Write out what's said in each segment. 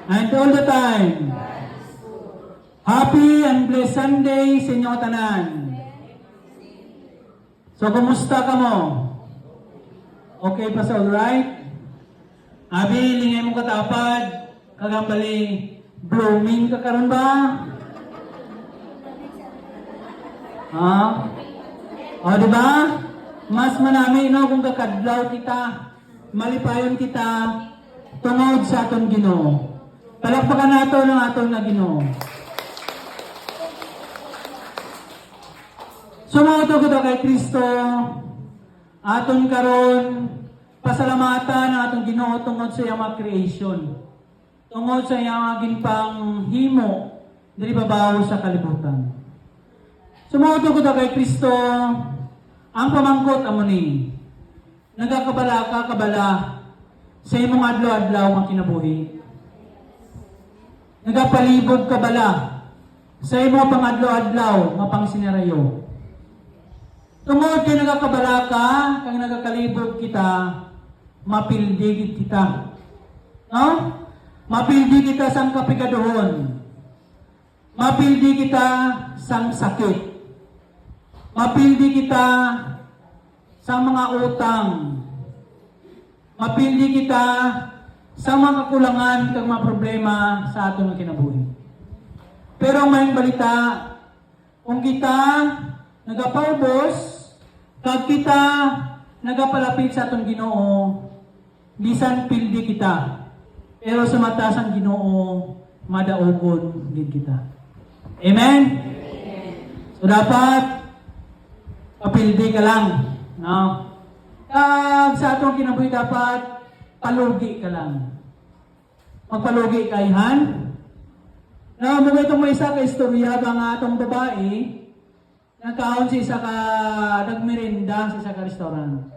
and all the time. Happy and blessed Sunday sa inyo tanan. So, kumusta ka mo? Okay pa sa alright? Abi, lingay mo katapad, kagambali, blooming ka karon ba? Ha? O, diba? Mas manami, no, kung kakadlaw kita, malipayon kita, tungod sa aton Ginoo. Palakpakan nato ng aton na Ginoo. Sumuto ko kay Kristo, aton karon pasalamatan ang aton Ginoo tungod sa iyang mga creation. Tungod sa iyang ginpang himo diri babaw sa kalibutan. Sumuto ko kay Kristo, ang pamangkot amo ni nagakabala ka kabala sa imong adlaw-adlaw nga kinabuhi. Nagapalibog kabala sa imong pangadlaw-adlaw nga pangsinarayo. Tungod kay nagakabala ka, kang nagakalibog kita, mapildigit kita. No? Mapildi kita sang kapigaduhon. Mapildi kita sang sakit. Mapildi kita sa mga utang. Mapildi kita sa mga kakulangan kag mga problema sa atong kinabuhi. Pero ang mayong balita, kung kita nagapaubos, kag kita nagapalapit sa atong Ginoo, bisan pildi kita. Pero sa mata sang Ginoo, madaogon din kita. Amen? So dapat papildi ka lang, no? Kag sa atong kinabuhi dapat palugi ka lang. Magpalugi ka ihan. No, mga itong may isa ka istorya ba nga atong babae, nagkaon si isa ka nagmerenda sa isa ka restaurant.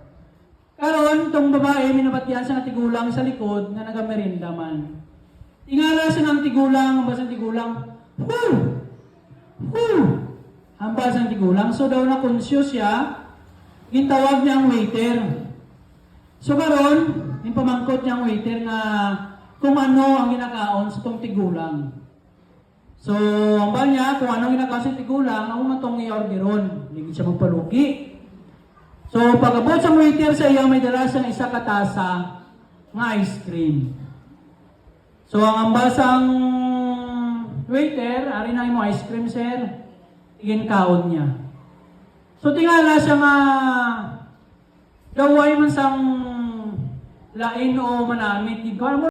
Karon tong babae minabatian sa tigulang sa likod nga nagamerenda man. Tingala siya ng tigulang, ambas ang tigulang. Ambas ang tigulang. So daw na conscious siya, gintawag niya ang waiter. So karon, yung pamangkot niya ang waiter nga kung ano ang ginakaon sa tong tigulang. So, ang ba niya, kung ano ginakaon sa tigulang, ako matong i-orderon. Hindi siya magpalugi. So, pag-abot sa waiter sa iyo, may dala siyang isa katasa ng ice cream. So, ang ambasang waiter, ari na mo ice cream, sir. Tigin kaon niya. So, tingala siya nga gaway man sang lain o manamit. Ikaw mo